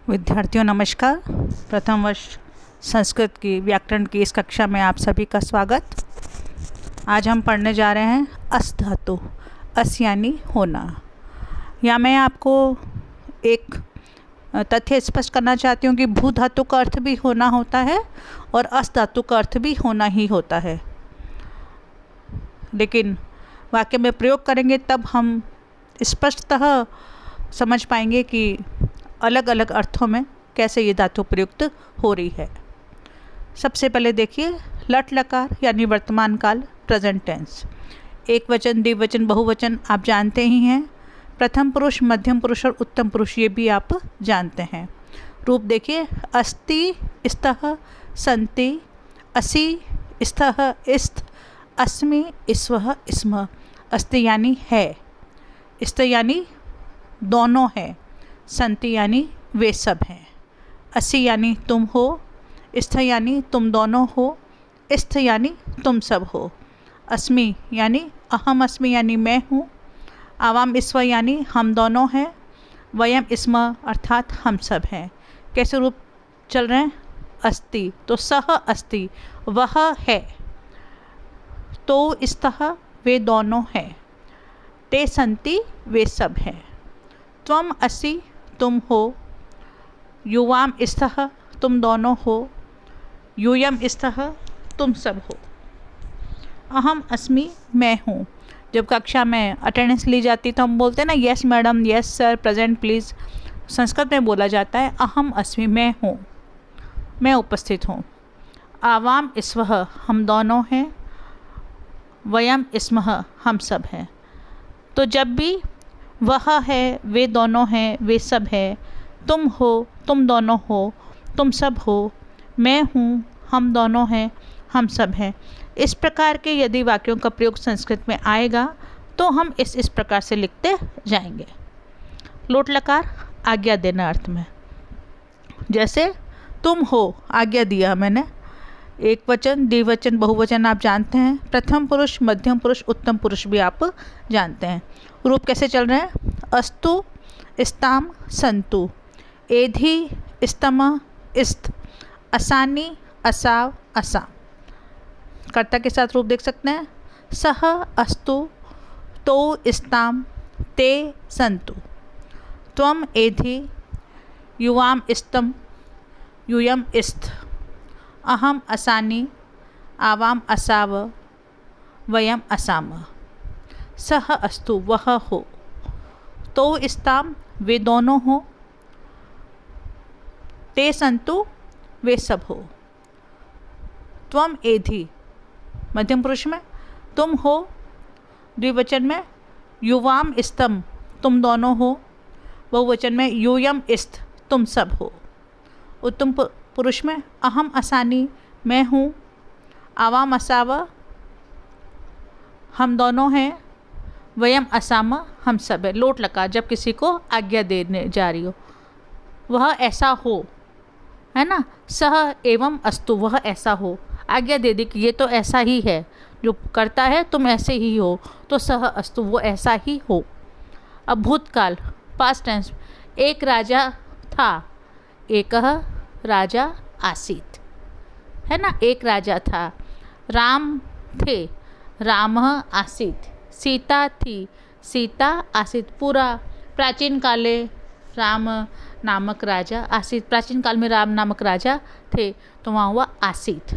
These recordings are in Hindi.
विद्यार्थियों नमस्कार। प्रथम वर्ष संस्कृत की व्याकरण की इस कक्षा में आप सभी का स्वागत। आज हम पढ़ने जा रहे हैं अस धातु। अस यानी होना। या मैं आपको एक तथ्य स्पष्ट करना चाहती हूँ कि भू धातु का अर्थ भी होना होता है और अस धातु का अर्थ भी होना ही होता है, लेकिन वाक्य में प्रयोग करेंगे तब हम स्पष्टतः समझ पाएंगे कि अलग अलग अर्थों में कैसे ये धातु प्रयुक्त हो रही है। सबसे पहले देखिए लट लकार यानी वर्तमान काल, प्रेजेंट टेंस। एक वचन, द्विवचन, बहुवचन आप जानते ही हैं। प्रथम पुरुष, मध्यम पुरुष और उत्तम पुरुष ये भी आप जानते हैं। रूप देखिए अस्ति, स्तः, सन्ति, असि, स्तः, इस्त, अस्मि, स्वः, स्म। अस्ति यानी है, स्त यानी दोनों हैं, संति यानी वे सब हैं, असि यानी तुम हो, स्थ यानी तुम दोनों हो, स्थ यानी तुम सब हो, अस्मि यानी अहम अस्मि यानी मैं हूँ, आवाम स्व यानी हम दोनों हैं, वयम स्म अर्थात हम सब हैं। कैसे रूप चल रहे हैं? अस्ति तो सह अस्ति वह है, तो स्तः वे दोनों हैं, ते संति वे सब हैं, त्वम असि तुम हो, युवाम स्तः तुम दोनों हो, यूयम स्तः तुम सब हो, अहम अस्मि मैं हूँ। जब कक्षा में अटेंडेंस ली जाती तो हम बोलते हैं ना yes madam, yes sir, present please. Sanskrit में बोला जाता है अहम अस्मि मैं हूँ, मैं उपस्थित हूँ। आवाम स्वः हम दोनों हैं, वयम स्मः हम सब हैं। तो जब भी वह है, वे दोनों हैं, वे सब हैं, तुम हो, तुम दोनों हो, तुम सब हो, मैं हूँ, हम दोनों हैं, हम सब हैं, इस प्रकार के यदि वाक्यों का प्रयोग संस्कृत में आएगा तो हम इस प्रकार से लिखते जाएंगे। लोट लकार आज्ञा देना अर्थ में। जैसे तुम हो, आज्ञा दिया मैंने। एक वचन, द्विवचन, बहुवचन आप जानते हैं। प्रथम पुरुष, मध्यम पुरुष, उत्तम पुरुष भी आप जानते हैं। रूप कैसे चल रहे हैं? अस्तु, स्ताम, संतु, एधि, स्तम, इस्त, असानी, असाव, असाम। कर्ता के साथ रूप देख सकते हैं। सह अस्तु, तो स्ताम, ते संतु, त्वम एधि, युवाम स्तम, यूयम इस्त, अहम असानी, आवाम असाव, वयम असाम। सह अस्तु वह हो, तो स्ताम वे दोनों हो, ते संतु वे सब हो, त्वम एधि मध्यम पुरुष में तुम हो, द्विवचन में युवाम स्तम तुम दोनों हो, बहुवचन में यूयम इस्त तुम सब हो, उत्तम पुरुष में अहम असानी मैं हूँ, आवाम असाव हम दोनों हैं, वयम असाम हम सब है। लोट लकार जब किसी को आज्ञा देने जा रही हो, वह ऐसा हो, है ना। सह एवं अस्तु वह ऐसा हो, आज्ञा दे दी कि ये तो ऐसा ही है, जो करता है तुम ऐसे ही हो, तो सह अस्तु वो ऐसा ही हो। अब भूतकाल पास्ट टेंस, एक राजा था, एकः राजा आसीत्, है ना। एक राजा था, राम थे, रामः आसीत्, सीता थी, सीता आसीत्। पूरा प्राचीन काले राम नामक राजा आसीत्, प्राचीन काल में राम नामक राजा थे तो वहाँ हुआ आसीत्।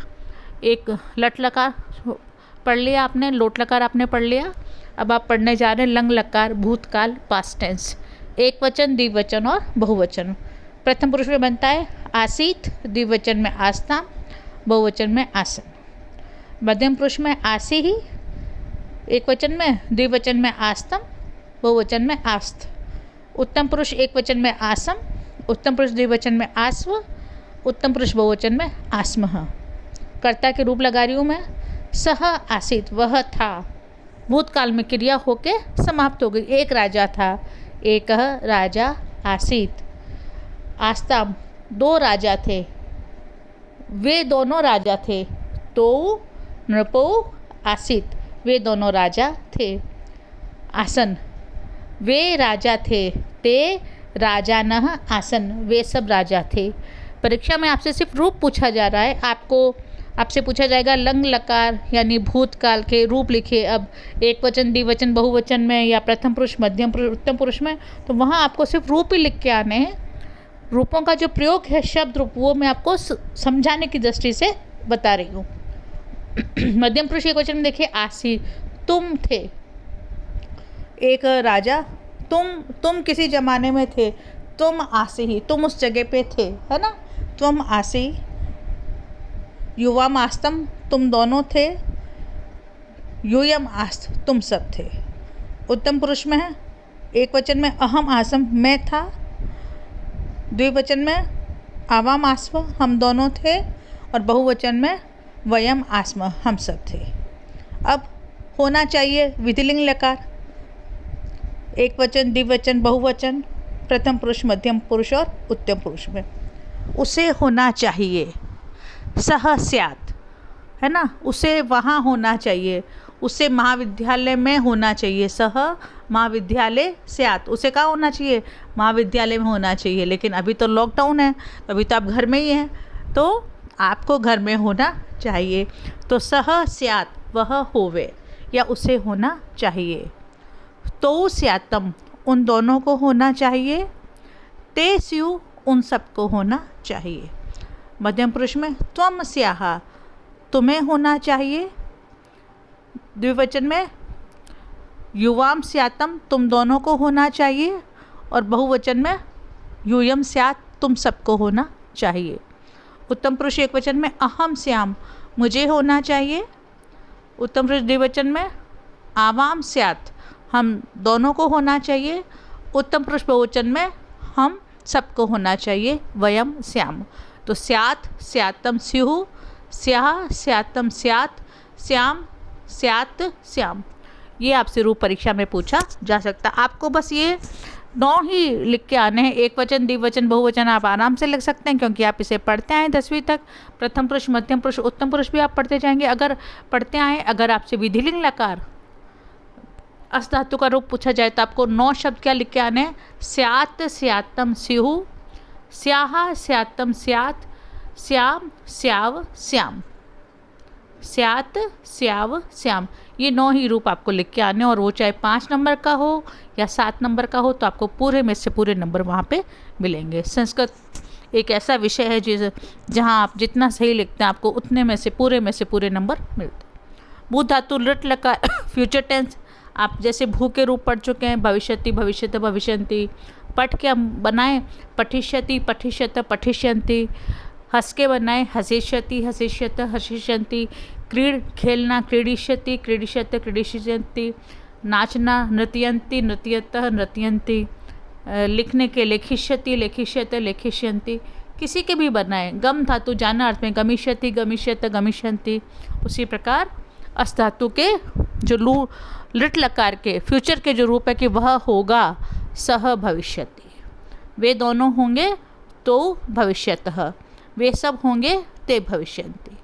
एक लट लकार पढ़ लिया आपने, लोट लकार आपने पढ़ लिया। अब आप पढ़ने जा रहे हैं लंग लकार भूतकाल पास्ट टेंस। एक वचन, द्विवचन और बहुवचन। प्रथम पुरुष में बनता है आसीत्, द्विवचन में आस्ताम, बहुवचन में आसन। मध्यम पुरुष में आसी ही, एक वचन में, द्विवचन में आस्तम, बहुवचन में आस्त। उत्तम पुरुष एक वचन में आसम, उत्तम पुरुष द्विवचन में आस्व, उत्तम पुरुष बहुवचन में आस्मः। कर्ता के रूप लगा रही हूँ मैं। सह आसीत् वह था, भूतकाल में क्रिया होके समाप्त हो गई। एक राजा था, एकः राजा आसीत्। आस्ताम दो राजा थे, वे दोनों राजा थे, तो नृपो आसीत् वे दोनों राजा थे। आसन वे राजा थे, ते राजानः आसन, वे सब राजा थे। परीक्षा में आपसे सिर्फ रूप पूछा जा रहा है। आपसे पूछा जाएगा लंग लकार यानी भूतकाल के रूप लिखिए। अब एक वचन, द्विवचन, बहुवचन में या प्रथम पुरुष, मध्यम पुरुष, उत्तम पुरुष में, तो वहाँ आपको सिर्फ रूप ही लिख के आने हैं। रूपों का जो प्रयोग है, शब्द रूप, वो मैं आपको समझाने की दृष्टि से बता रही हूँ। मध्यम पुरुष एक वचन में देखिए आसी, तुम थे। एक राजा, तुम किसी जमाने में थे, तुम आसी ही, तुम उस जगह पे थे, है ना, तुम आसी। युवाम आस्तम, तुम दोनों थे। यूयम आस्त, तुम सब थे। उत्तम पुरुष में है, एक वचन में अहम आसम, मैं था। द्विवचन में आवाम आस्म, हम दोनों थे। और बहुवचन में वयम आस्म, हम सब थे। अब होना चाहिए विधिलिंग लकार, एक वचन, द्विवचन, बहुवचन, प्रथम पुरुष, मध्यम पुरुष और उत्तम पुरुष में। उसे होना चाहिए सह स्यात्, है ना, उसे वहाँ होना चाहिए, उसे महाविद्यालय में होना चाहिए। सह महाविद्यालय स्यात्, उसे कहाँ होना चाहिए, महाविद्यालय में होना चाहिए। लेकिन अभी तो लॉकडाउन है, अभी तो आप घर में ही हैं, तो आपको घर में होना चाहिए। तो सह स्यात्, वह होवे या उसे होना चाहिए। तो स्यातम, उन दोनों को होना चाहिए। ते स्यु, उन सबको होना चाहिए। मध्यम पुरुष में त्वम स्याः, तुम्हें होना चाहिए। द्विवचन में युवाम स्यातम, तुम दोनों को होना चाहिए। और बहुवचन में यूयम स्यात्, तुम सबको होना चाहिए। उत्तम पुरुष एक वचन में अहम स्याम, मुझे होना चाहिए। उत्तम पुरुष द्विवचन में आवाम स्यात्, हम दोनों को होना चाहिए। उत्तम पुरुष बहुवचन में हम सबको होना चाहिए। वयम स्याम, तो स्यात्, स्यातम, स्युः, स्याः, स्यातम, स्यात्, श्याम, स्यात्, श्याम। ये आपसे रूप परीक्षा में पूछा जा सकता। आपको बस ये 9 ही लिख के आने हैं। एक वचन, द्विवचन, बहुवचन आप आराम से लिख सकते हैं, क्योंकि आप इसे पढ़ते आए 10वीं तक। प्रथम पुरुष, मध्यम पुरुष, उत्तम पुरुष भी आप पढ़ते जाएंगे अगर पढ़ते आए। अगर आपसे विधिलिंग लकार अस धातु का रूप पूछा जाए तो आपको 9 शब्द क्या लिख के आने हैं। स्यात्, स्यातम, स्युः, स्याः, स्यातम, स्यात्, श्याम, स्याव, श्याम। स्यात्, स्याव, श्याम, ये 9 ही रूप आपको लिख के आने। और वो चाहे 5 नंबर का हो या 7 नंबर का हो, तो आपको पूरे में से पूरे नंबर वहाँ पे मिलेंगे। संस्कृत एक ऐसा विषय है जहाँ आप जितना सही लिखते हैं, आपको उतने में से पूरे नंबर मिलते हैं। भू धातु, लृट लकार, फ्यूचर टेंस, आप जैसे भू के रूप पढ़ चुके हैं, भविष्यति, भविष्यत, भविष्यन्ति। पठ के हम बनाएं, पठिष्यति, पठिष्यत, पठिष्यन्ति। हंस के बनाएं, हसिष्यति, हसिष्यत, हसिष्यन्ति। क्रीड, खेलना, क्रीडिष्यति, क्रीडिष्यत, क्रीडिष्यन्ति। नाचना, नृत्यन्ति, नृत्यतः, नृत्यन्ति। लिखने के लेखिष्यति, लेखिष्यत, लेखिष्यन्ति। किसी के भी बनाएं। गम धातु जाना अर्थ में गमिष्यति, गमिष्यत, गमिष्यन्ति। उसी प्रकार अस धातु के जो लिट लकार के फ्यूचर के जो रूप है कि वह होगा सह भविष्यति, वे दोनों होंगे तो भविष्यतः, वे सब होंगे ते भविष्यन्ति।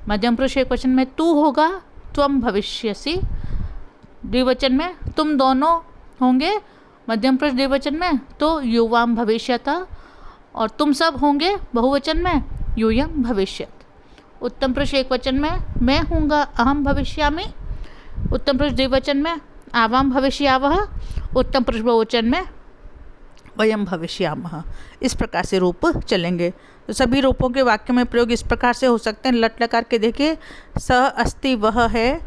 मध्यम पुरुष एक वचन में तू होगा, त्वम भविष्यसि। द्विवचन में तुम दोनों होंगे, मध्यम पुरुष द्विवचन में तो युवाम भविष्यतः। और तुम सब होंगे बहुवचन में यूयम भविष्यत। उत्तम पुरुष एक वचन में मैं हूँगा, अहम भविष्यामि। उत्तम पुरुष द्विवचन में आवाम भविष्यावः। उत्तम पुरुष बहुवचन में वयम भविष्यामः। इस प्रकार से रूप चलेंगे। तो सभी रूपों के वाक्य में प्रयोग इस प्रकार से हो सकते हैं। लट लकार के देखिए, स अस्ति वह है,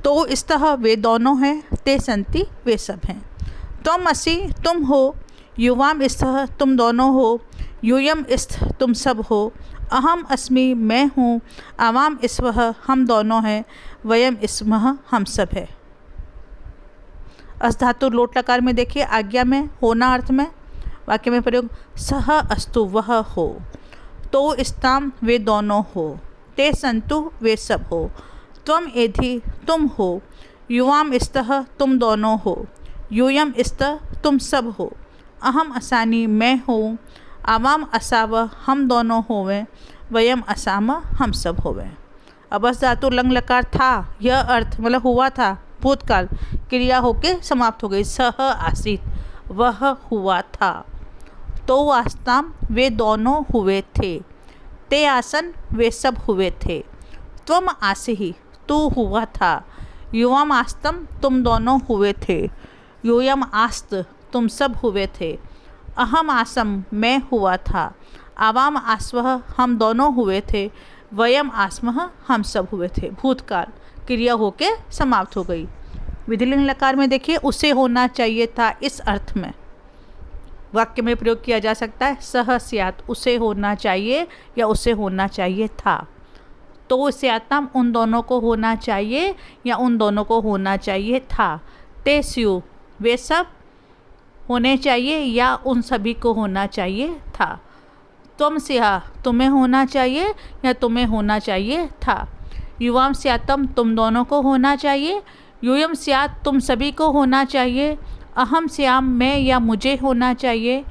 तो स्तः वे दोनों हैं, ते संति वे सब हैं। त्वम असि तुम हो, युवाम स्तः तुम दोनों हो, यूयम स्थ तुम सब हो, अहम अस्मि मैं हूँ, आवाम स्वः हम दोनों हैं, वयम स्मः हम सब है। अस धातु लोट लकार में देखिए, आज्ञा में, होना अर्थ में, वाक्य में प्रयोग सह अस्तु वह हो, तो स्ताम वे दोनों हो, ते संतु वे सब हो, त्वम एधि तुम हो, युवाम स्तः तुम दोनों हो, यूयम स्त तुम सब हो, अहम असानी मैं हूँ, आवाम असाव हम दोनों होवें, वयम असाम हम सब होवें। अब अस धातु लंग लकार था, यह अर्थ मतलब हुआ था, भूतकाल क्रिया होके समाप्त हो गई। सह आसीत वह हुआ था, तो आस्ताम वे दोनों हुए थे, ते आसन वे सब हुए थे, त्वम आसिहि तू हुआ था, युवम आस्तम तुम दोनों हुए थे, यूयम आस्त तुम सब हुए थे, अहम आसम मैं हुआ था, आवाम आस्वह हम दोनों हुए थे, वयम आस्मह हम सब हुए थे। भूतकाल क्रिया होके समाप्त हो गई। विधिलिंग लकार में देखिए उसे होना चाहिए था, इस अर्थ में वाक्य में प्रयोग किया जा सकता है। सह स्यात् उसे होना चाहिए या उसे होना चाहिए था। तो स्याताम उन दोनों को होना चाहिए या उन दोनों को होना चाहिए था। ते स्यु वे सब होने चाहिए या उन सभी को होना चाहिए था। त्वम स्याः तुम्हें होना चाहिए या तुम्हें होना चाहिए था। युवाम स्यातम तुम दोनों को होना चाहिए, यूयम स्यात् तुम सभी को होना चाहिए, अहम स्याम मैं या मुझे होना चाहिए,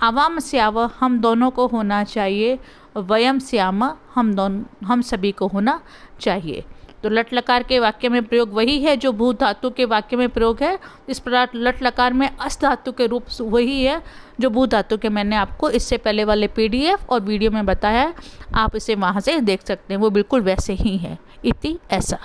आवाम स्याव हम दोनों को होना चाहिए, वयम श्याम हम सभी को होना चाहिए। तो लट लकार के वाक्य में प्रयोग वही है जो भूत धातु के वाक्य में प्रयोग है। इस प्रकार लट लकार में अस धातु के रूप वही है जो भूत धातु के मैंने आपको इससे पहले वाले PDF और वीडियो में बताया है। आप इसे वहाँ से देख सकते हैं, वो बिल्कुल वैसे ही है। इति ऐसा।